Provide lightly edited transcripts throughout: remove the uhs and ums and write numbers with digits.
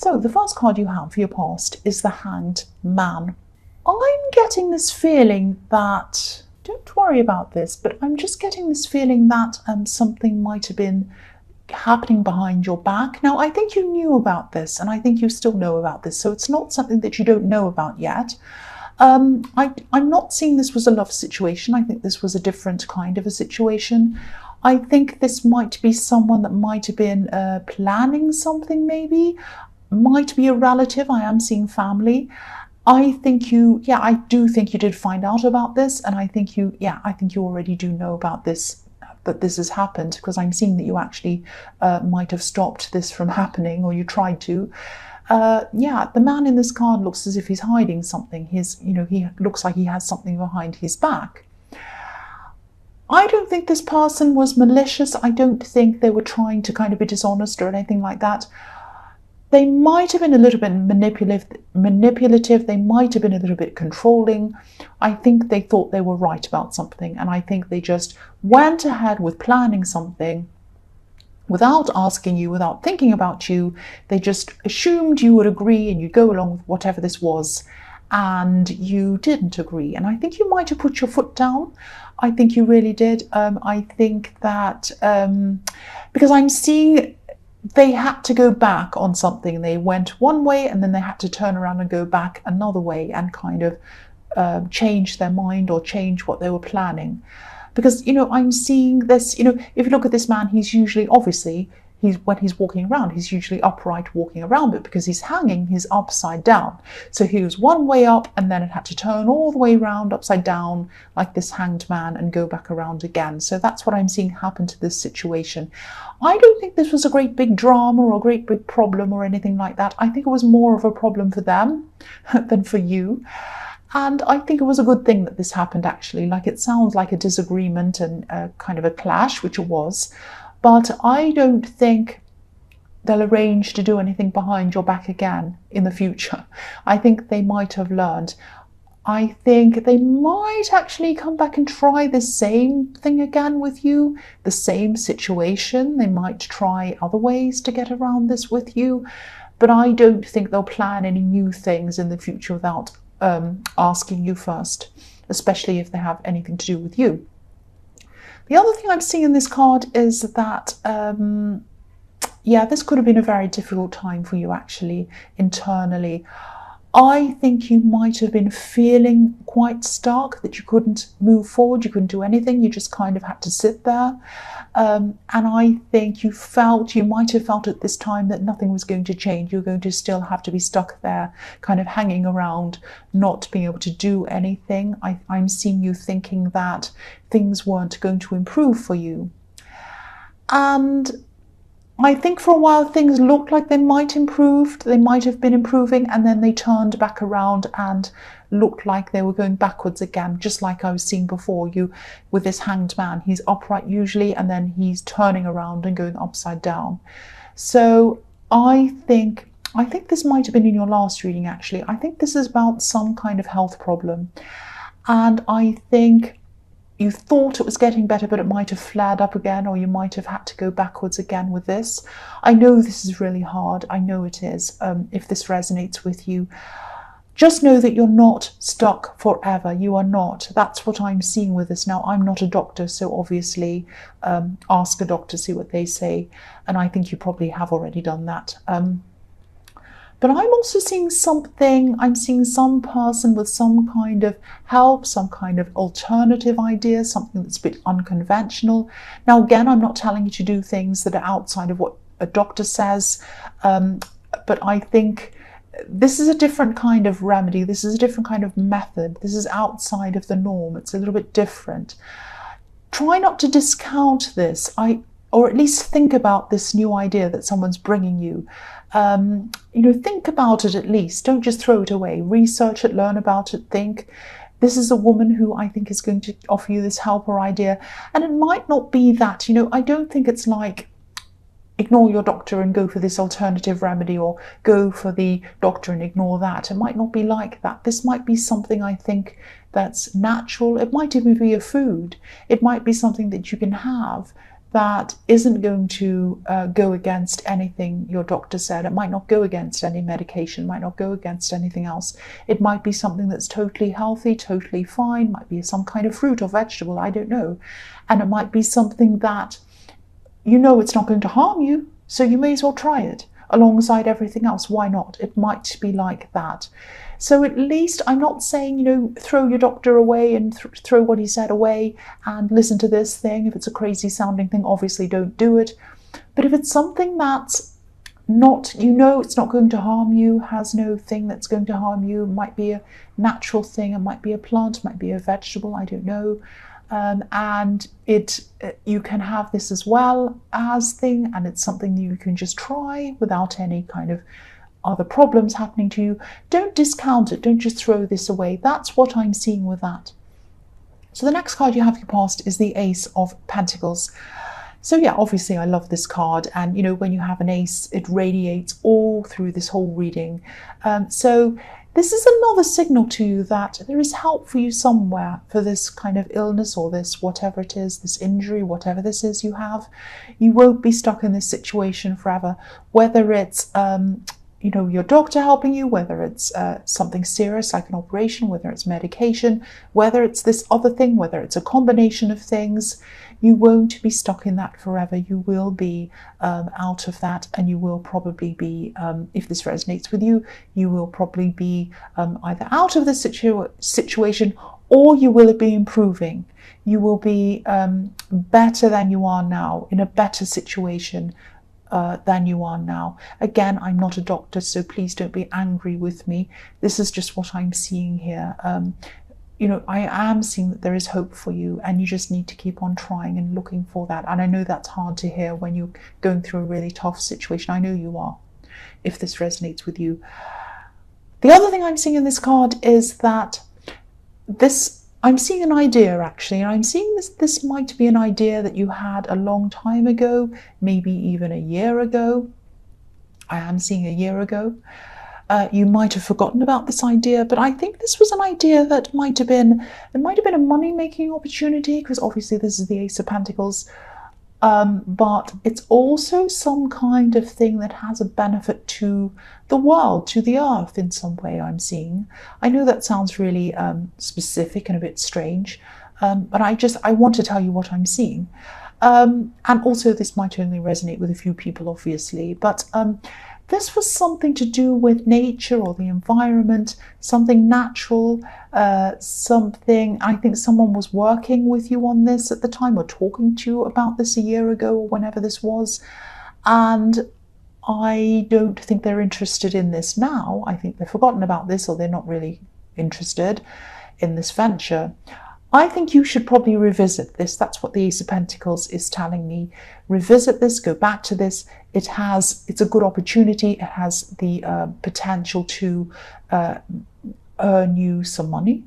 So the first card you have for your past is the Hanged Man. I'm getting this feeling that, don't worry about this, but I'm just getting this feeling that something might have been happening behind your back. Now, I think you knew about this, and I think you still know about this, so it's not something that you don't know about yet. I'm not seeing this was a love situation. I think this was a different kind of a situation. I think this might be someone that might have been planning something, maybe. Might be a relative. I am seeing family. I do think you did find out about this, and I think you already do know about this, that this has happened, because I'm seeing that you actually might have stopped this from happening, or you tried to. The man in this card looks as if he's hiding something. He looks like he has something behind his back. I don't think this person was malicious. I don't think they were trying to kind of be dishonest or anything like that. They might have been a little bit manipulative. They might have been a little bit controlling. I think they thought they were right about something, and I think they just went ahead with planning something without asking you, without thinking about you. They just assumed you would agree and you'd go along with whatever this was, and you didn't agree. And I think you might have put your foot down. I think you really did. I think that because I'm seeing they had to go back on something. They went one way and then they had to turn around and go back another way and kind of change their mind or change what they were planning. Because, I'm seeing this, if you look at this man, he's usually, obviously, when he's walking around, he's usually upright walking around, but because he's hanging, he's upside down. So he was one way up and then it had to turn all the way around upside down like this hanged man and go back around again. So that's what I'm seeing happen to this situation. I don't think this was a great big drama or a great big problem or anything like that. I think it was more of a problem for them than for you. And I think it was a good thing that this happened, actually. Like, it sounds like a disagreement and kind of a clash, which it was. But I don't think they'll arrange to do anything behind your back again in the future. I think they might have learned. I think they might actually come back and try the same thing again with you, the same situation. They might try other ways to get around this with you. But I don't think they'll plan any new things in the future without asking you first, especially if they have anything to do with you. The other thing I'm seeing in this card is that, this could have been a very difficult time for you, actually, internally. I think you might have been feeling quite stuck, that you couldn't move forward, you couldn't do anything, you just kind of had to sit there. And I think you might have felt at this time that nothing was going to change. You're going to still have to be stuck there, kind of hanging around, not being able to do anything. I'm seeing you thinking that things weren't going to improve for you. And I think for a while things looked like they might improve. They might have been improving, and then they turned back around and looked like they were going backwards again, just like I was seeing before you with this hanged man. He's upright usually, and then he's turning around and going upside down. So I think this might have been in your last reading, actually. I think this is about some kind of health problem. And I think you thought it was getting better, but it might have flared up again, or you might have had to go backwards again with this. I know this is really hard. I know it is. If this resonates with you, just know that you're not stuck forever. You are not. That's what I'm seeing with this. Now, I'm not a doctor, so obviously ask a doctor, see what they say. And I think you probably have already done that. But I'm also seeing something. I'm seeing some person with some kind of help, some kind of alternative idea, something that's a bit unconventional. Now, again, I'm not telling you to do things that are outside of what a doctor says, but I think this is a different kind of remedy. This is a different kind of method. This is outside of the norm. It's a little bit different. Try not to discount this, or at least think about this new idea that someone's bringing you. Think about it at least. Don't just throw it away. Research it, learn about it, think. This is a woman who I think is going to offer you this help or idea. And it might not be that, I don't think it's like ignore your doctor and go for this alternative remedy, or go for the doctor and ignore that. It might not be like that. This might be something, I think, that's natural. It might even be a food. It might be something that you can have that isn't going to go against anything your doctor said. It might not go against any medication, might not go against anything else. It might be something that's totally healthy, totally fine, might be some kind of fruit or vegetable, I don't know. And it might be something that you know it's not going to harm you, so you may as well try it alongside everything else. Why not? It might be like that. So at least, I'm not saying, you know, throw your doctor away and throw what he said away and listen to this thing. If it's a crazy sounding thing, obviously don't do it. But if it's something that's not, you know, it's not going to harm you, has no thing that's going to harm you, might be a natural thing, it might be a plant, it might be a vegetable, I don't know. And you can have this as well as thing, and it's something you can just try without any kind of other problems happening to you. Don't discount it. Don't just throw this away. That's what I'm seeing with that. So the next card you have your past is the Ace of Pentacles. So yeah, obviously I love this card, and you know, when you have an ace, it radiates all through this whole reading. So this is another signal to you that there is help for you somewhere for this kind of illness or this whatever it is, this injury, whatever this is you have. You won't be stuck in this situation forever, whether it's you know, your doctor helping you, whether it's something serious like an operation, whether it's medication, whether it's this other thing, whether it's a combination of things. You won't be stuck in that forever. You will be out of that, and you will probably be, if this resonates with you, you will probably be either out of the situation, or you will be improving. You will be better than you are now, in a better situation than you are now. Again, I'm not a doctor, so please don't be angry with me. This is just what I'm seeing here. You know, I am seeing that there is hope for you, and you just need to keep on trying and looking for that. And I know that's hard to hear when you're going through a really tough situation. I know you are, if this resonates with you. The other thing I'm seeing in this card is that I'm seeing an idea, actually, and I'm seeing this might be an idea that you had a long time ago, maybe even a year ago. I am seeing a year ago. You might have forgotten about this idea, but I think this was an idea that might have been a money-making opportunity, because obviously this is the Ace of Pentacles. But it's also some kind of thing that has a benefit to the world, to the earth in some way, I'm seeing. I know that sounds really specific and a bit strange, but I want to tell you what I'm seeing. And also this might only resonate with a few people, obviously, but this was something to do with nature or the environment, something natural, something, I think someone was working with you on this at the time, or talking to you about this a year ago, or whenever this was. And I don't think they're interested in this now. I think they've forgotten about this, or they're not really interested in this venture. I think you should probably revisit this. That's what the Ace of Pentacles is telling me. Revisit this, go back to this. It's a good opportunity. It has the potential to earn you some money,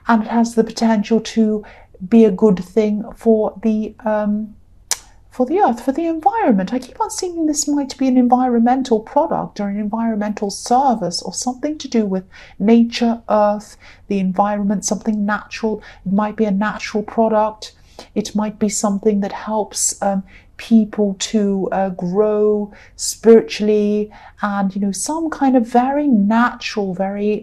and it has the potential to be a good thing for the earth, for the environment. I keep on seeing this might be an environmental product or an environmental service, or something to do with nature, earth, the environment, something natural. It might be a natural product. It might be something that helps people to grow spiritually, and, you know, some kind of very natural, very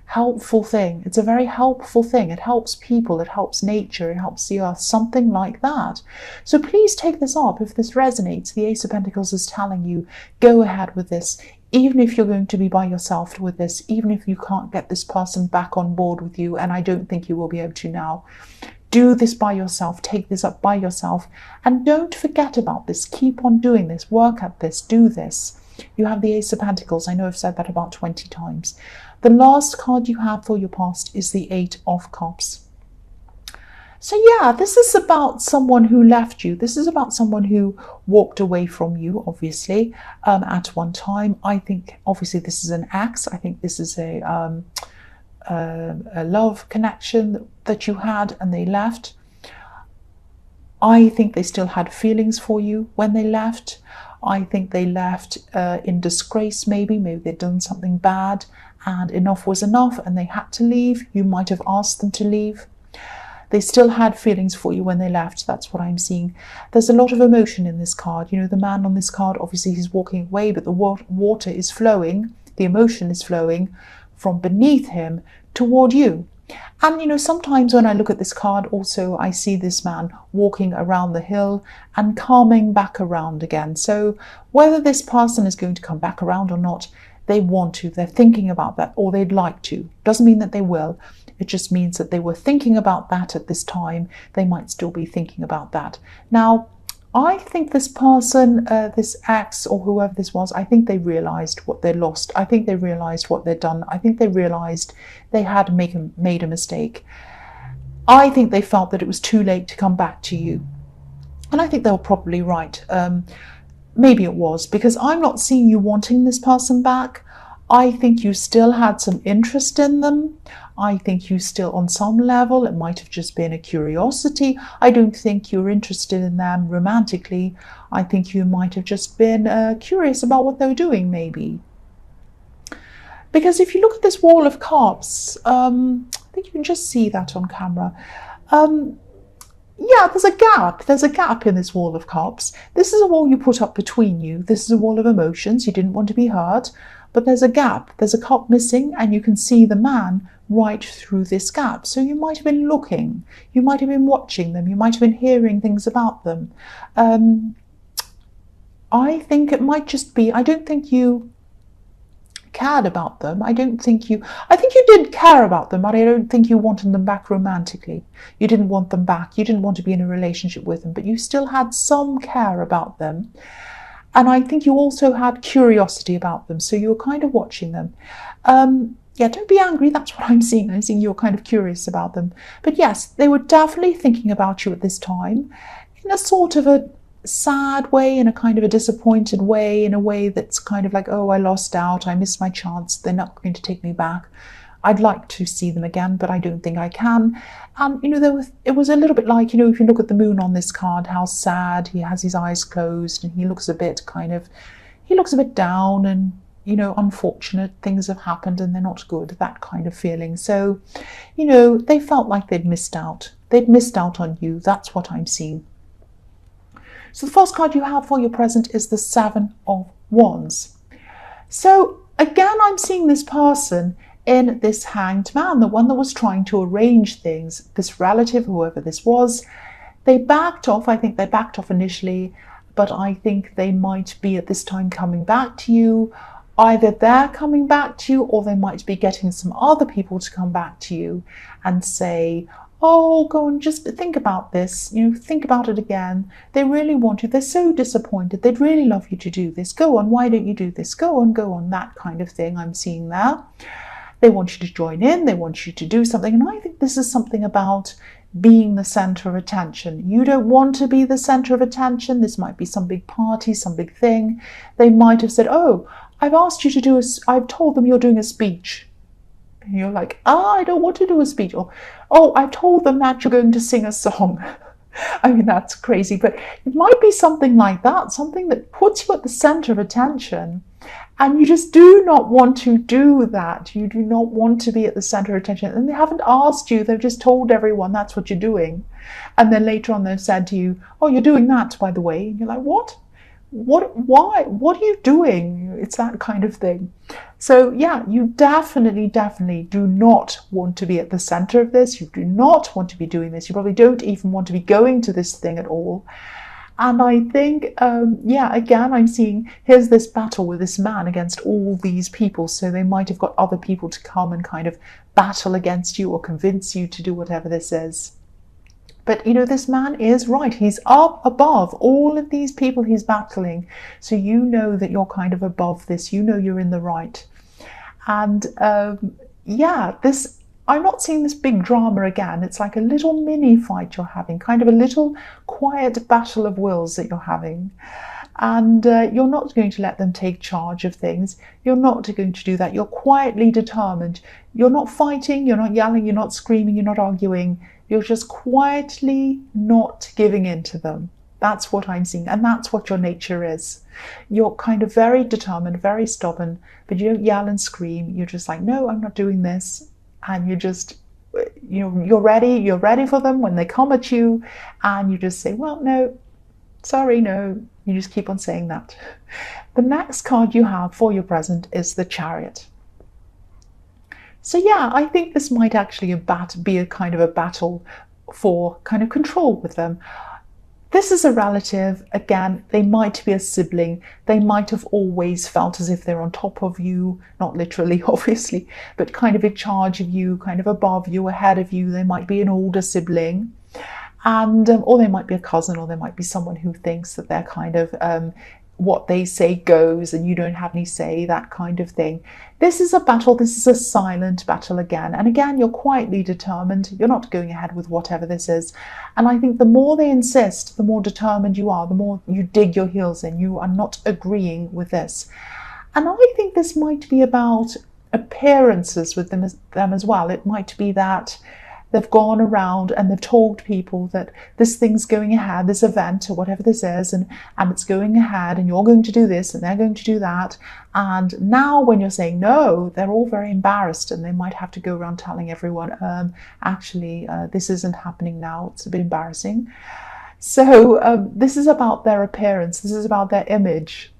helpful thing. It's a very helpful thing. It helps people, it helps nature, it helps the earth, something like that. So please take this up if this resonates. The Ace of Pentacles is telling you, go ahead with this. Even if you're going to be by yourself with this, even if you can't get this person back on board with you, and I don't think you will be able to now, do this by yourself, take this up by yourself, and don't forget about this. Keep on doing this, work at this, do this. You have the Ace of Pentacles. I know I've said that about 20 times. The last card you have for your past is the Eight of Cups. So yeah, this is about someone who left you. This is about someone who walked away from you, obviously, at one time. I think, obviously, this is an ex. I think this is a love connection that you had and they left. I think they still had feelings for you when they left. I think they left in disgrace, maybe they'd done something bad and enough was enough and they had to leave. You might have asked them to leave. They still had feelings for you when they left. That's what I'm seeing. There's a lot of emotion in this card. You know, the man on this card, obviously he's walking away, but the water is flowing, the emotion is flowing from beneath him toward you. And, you know, sometimes when I look at this card also, I see this man walking around the hill and coming back around again. So whether this person is going to come back around or not, they want to, they're thinking about that, or they'd like to. Doesn't mean that they will. It just means that they were thinking about that at this time. They might still be thinking about that. Now, I think this person, this ex or whoever this was, I think they realised what they lost. I think they realised what they'd done. I think they realised they had made a mistake. I think they felt that it was too late to come back to you. And I think they were probably right. Maybe it was, because I'm not seeing you wanting this person back. I think you still had some interest in them. I think you still, on some level, it might have just been a curiosity. I don't think you're interested in them romantically. I think you might have just been curious about what they were doing, maybe. Because if you look at this Wall of Cups, I think you can just see that on camera. Yeah, there's a gap. There's a gap in this Wall of Cups. This is a wall you put up between you. This is a wall of emotions. You didn't want to be hurt. But there's a gap, there's a cup missing, and you can see the man right through this gap. So you might have been looking, you might have been watching them, you might have been hearing things about them. I think it might just be, I don't think you cared about them. I think you did care about them, but I don't think you wanted them back romantically. You didn't want them back, you didn't want to be in a relationship with them, but you still had some care about them. And I think you also had curiosity about them, so you were kind of watching them. Yeah, don't be angry, that's what I'm seeing. I'm seeing you're kind of curious about them. But yes, they were definitely thinking about you at this time, in a sort of a sad way, in a kind of a disappointed way, in a way that's kind of like, oh, I lost out, I missed my chance, they're not going to take me back. I'd like to see them again, but I don't think I can. And, you know, it was a little bit like, you know, if you look at the moon on this card, how sad, he has his eyes closed and he looks a bit down and, you know, unfortunate things have happened and they're not good, that kind of feeling. So, you know, they felt like they'd missed out. They'd missed out on you. That's what I'm seeing. So the first card you have for your present is the Seven of Wands. So again, I'm seeing this person in this Hanged Man, the one that was trying to arrange things, this relative, whoever this was. They backed off. I think they backed off initially, but I think they might be at this time coming back to you. Either they're coming back to you, or they might be getting some other people to come back to you and say, oh, go and just think about this, you know, think about it again. They really want you. They're so disappointed. They'd really love you to do this. Go on, why don't you do this? Go on, that kind of thing I'm seeing there. They want you to join in, they want you to do something. And I think this is something about being the center of attention. You don't want to be the center of attention. This might be some big party, some big thing. They might have said, oh, I've told them you're doing a speech. And you're like, I don't want to do a speech. Or, oh, I've told them that you're going to sing a song. I mean, that's crazy, but it might be something like that, something that puts you at the center of attention. And you just do not want to do that. You do not want to be at the center of attention. And they haven't asked you, they've just told everyone that's what you're doing. And then later on they've said to you, oh, you're doing that, by the way. And you're like, what? Why? What are you doing? It's that kind of thing. So yeah, you definitely do not want to be at the center of this. You do not want to be doing this. You probably don't even want to be going to this thing at all. And I think, yeah, again, I'm seeing here's this battle with this man against all these people. So they might have got other people to come and kind of battle against you or convince you to do whatever this is. But, you know, this man is right. He's up above all of these people he's battling. So you know that you're kind of above this. You know you're in the right. And, yeah, I'm not seeing this big drama again. It's like a little mini fight you're having, kind of a little quiet battle of wills that you're having. And you're not going to let them take charge of things. You're not going to do that. You're quietly determined. You're not fighting, you're not yelling, you're not screaming, you're not arguing. You're just quietly not giving in to them. That's what I'm seeing. And that's what your nature is. You're kind of very determined, very stubborn, but you don't yell and scream. You're just like, no, I'm not doing this. And you just you're ready for them when they come at you, and you just say, well, no, sorry, no. You just keep on saying that. The next card you have for your present is the Chariot. So yeah, I think this might actually be a kind of a battle for kind of control with them. This is a relative. Again, they might be a sibling. They might have always felt as if they're on top of you, not literally, obviously, but kind of in charge of you, kind of above you, ahead of you. They might be an older sibling, and or they might be a cousin, or they might be someone who thinks that they're kind of what they say goes and you don't have any say, that kind of thing. This is a battle. This is a silent battle again. And again, you're quietly determined. You're not going ahead with whatever this is. And I think the more they insist, the more determined you are, the more you dig your heels in. You are not agreeing with this. And I think this might be about appearances with them as well. It might be that they've gone around and they've told people that this thing's going ahead, this event or whatever this is, and it's going ahead, and you're going to do this and they're going to do that. And now when you're saying no, they're all very embarrassed, and they might have to go around telling everyone, actually, this isn't happening now. It's a bit embarrassing. So this is about their appearance. This is about their image.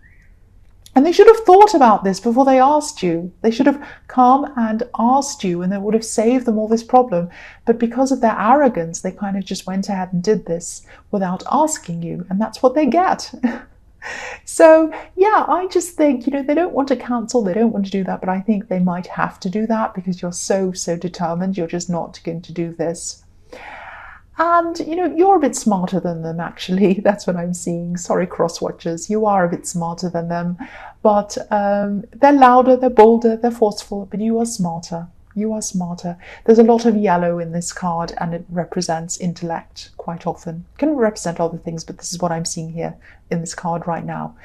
And they should have thought about this before they asked you. They should have come and asked you, and it would have saved them all this problem. But because of their arrogance, they kind of just went ahead and did this without asking you. And that's what they get. So, yeah, I just think, they don't want to cancel. They don't want to do that. But I think they might have to do that because you're so determined. You're just not going to do this. And, you're a bit smarter than them, actually. That's what I'm seeing. Sorry, cross-watchers. You are a bit smarter than them. But they're louder, they're bolder, they're forceful. But you are smarter. You are smarter. There's a lot of yellow in this card, and it represents intellect quite often. It can represent other things, but this is what I'm seeing here in this card right now.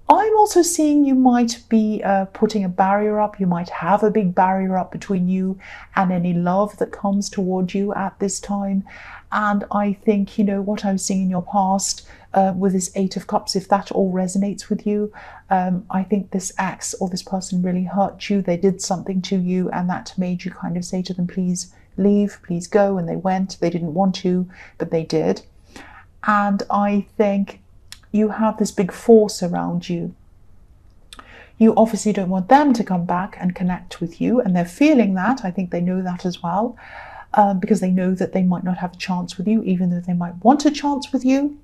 I'm also seeing you might be putting a barrier up. You might have a big barrier up between you and any love that comes toward you at this time. And I think, what I was seeing in your past with this Eight of Cups, if that all resonates with you, I think this ex or this person really hurt you. They did something to you, and that made you kind of say to them, please leave, please go. And they went. They didn't want to, but they did. And I think you have this big force around you. You obviously don't want them to come back and connect with you, and they're feeling that. I think they know that as well, because they know that they might not have a chance with you, even though they might want a chance with you.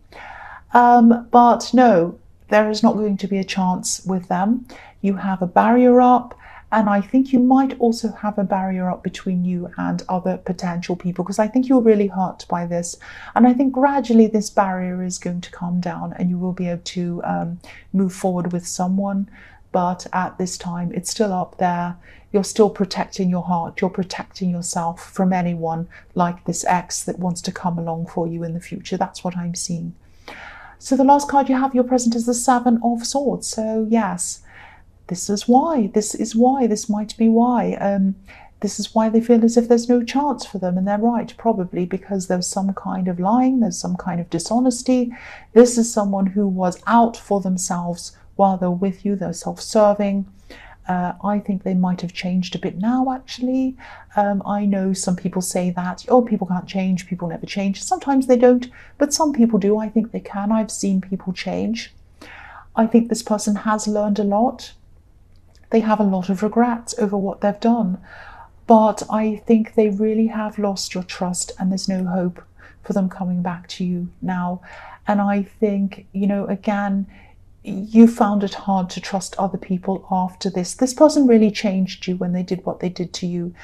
But no, there is not going to be a chance with them. You have a barrier up, and I think you might also have a barrier up between you and other potential people, because I think you're really hurt by this. And I think gradually this barrier is going to calm down, and you will be able to move forward with someone. But at this time, it's still up there. You're still protecting your heart. You're protecting yourself from anyone like this ex that wants to come along for you in the future. That's what I'm seeing. So the last card you have, your present, is the Seven of Swords. So yes, this is why. This is why. This might be why. This is why they feel as if there's no chance for them. And they're right, probably because there's some kind of lying. There's some kind of dishonesty. This is someone who was out for themselves while they're with you. They're self-serving. I think they might have changed a bit now, actually. I know some people say that, oh, people can't change, people never change. Sometimes they don't, but some people do. I think they can. I've seen people change. I think this person has learned a lot. They have a lot of regrets over what they've done. But I think they really have lost your trust, and there's no hope for them coming back to you now. And I think, again, you found it hard to trust other people after this. This person really changed you when they did what they did to you.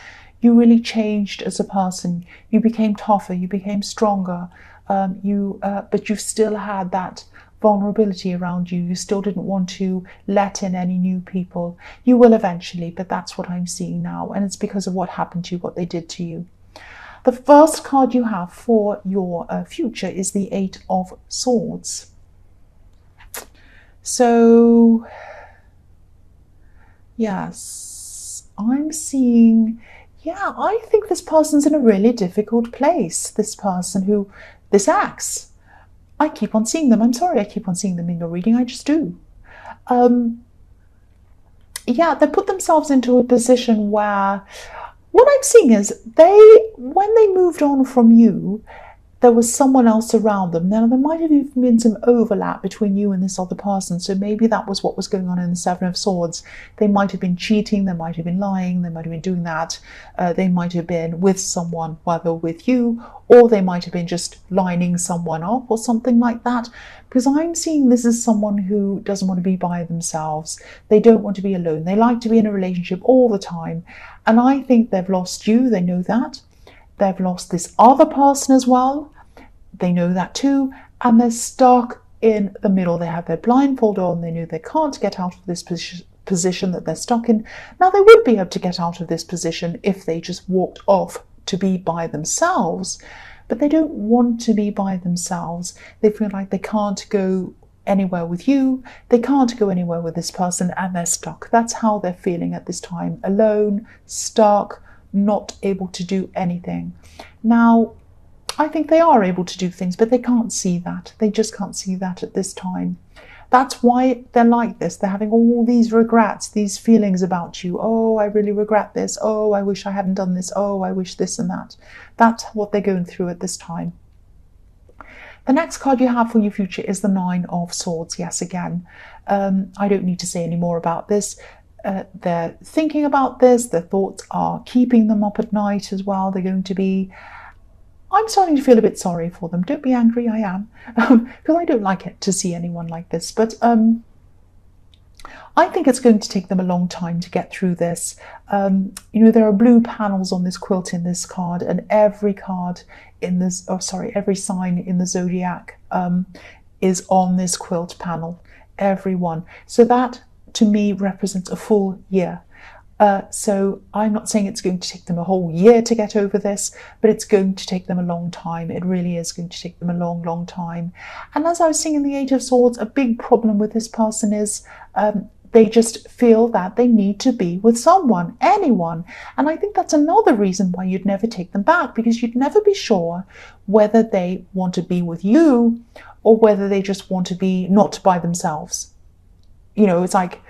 You really changed as a person. You became tougher, you became stronger, but you still had that vulnerability around you. You still didn't want to let in any new people. You will eventually, but that's what I'm seeing now. And it's because of what happened to you, what they did to you. The first card you have for your future is the Eight of Swords. So, yes, I'm seeing, yeah, I think this person's in a really difficult place. This person this ex, I keep on seeing them. I'm sorry, I keep on seeing them in your reading. I just do. Yeah, they put themselves into a position where What I'm seeing is when they moved on from you, there was someone else around them. Now, there might have even been some overlap between you and this other person. So maybe that was what was going on in the Seven of Swords. They might have been cheating, they might have been lying, they might have been doing that. They might have been with someone, whether with you, or they might have been just lining someone up or something like that. Because I'm seeing this as someone who doesn't want to be by themselves. They don't want to be alone. They like to be in a relationship all the time. And I think they've lost you. They know that. They've lost this other person as well. They know that too. And they're stuck in the middle. They have their blindfold on. They know they can't get out of this position that they're stuck in. Now, they would be able to get out of this position if they just walked off to be by themselves. But they don't want to be by themselves. They feel like they can't go anywhere with you. They can't go anywhere with this person, and they're stuck. That's how they're feeling at this time. Alone, stuck, not able to do anything. Now, I think they are able to do things, but they can't see that. They just can't see that at this time. That's why they're like this. They're having all these regrets, these feelings about you. Oh, I really regret this. Oh, I wish I hadn't done this. Oh, I wish this and that. That's what they're going through at this time. The next card you have for your future is the Nine of Swords. Yes, again, I don't need to say any more about this. They're thinking about this. Their thoughts are keeping them up at night as well. They're going to be... I'm starting to feel a bit sorry for them. Don't be angry, I am. Because I don't like it to see anyone like this. But I think it's going to take them a long time to get through this. There are blue panels on this quilt in this card, and every card in this, every sign in the zodiac is on this quilt panel. Every one. So that, to me, represents a full year. So I'm not saying it's going to take them a whole year to get over this, but it's going to take them a long time. It really is going to take them a long, long time. And as I was saying in the Eight of Swords, a big problem with this person is they just feel that they need to be with someone, anyone. And I think that's another reason why you'd never take them back, because you'd never be sure whether they want to be with you or whether they just want to be not by themselves. It's like,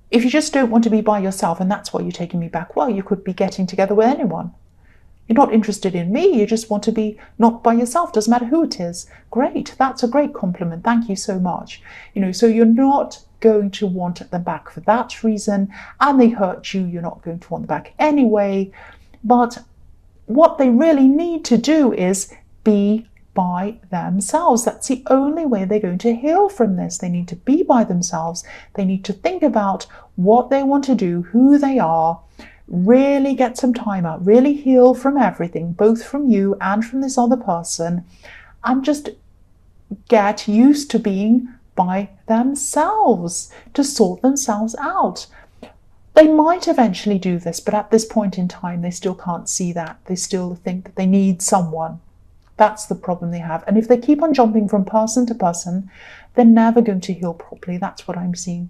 if you just don't want to be by yourself and that's why you're taking me back, well, you could be getting together with anyone. You're not interested in me, you just want to be not by yourself, doesn't matter who it is. Great, that's a great compliment, thank you so much. So you're not going to want them back for that reason, and they hurt you, you're not going to want them back anyway. But what they really need to do is be by themselves. That's the only way they're going to heal from this. They need to be by themselves. They need to think about what they want to do, who they are, really get some time out, really heal from everything, both from you and from this other person, and just get used to being by themselves, to sort themselves out. They might eventually do this, but at this point in time, they still can't see that. They still think that they need someone. That's the problem they have. And if they keep on jumping from person to person, they're never going to heal properly. That's what I'm seeing.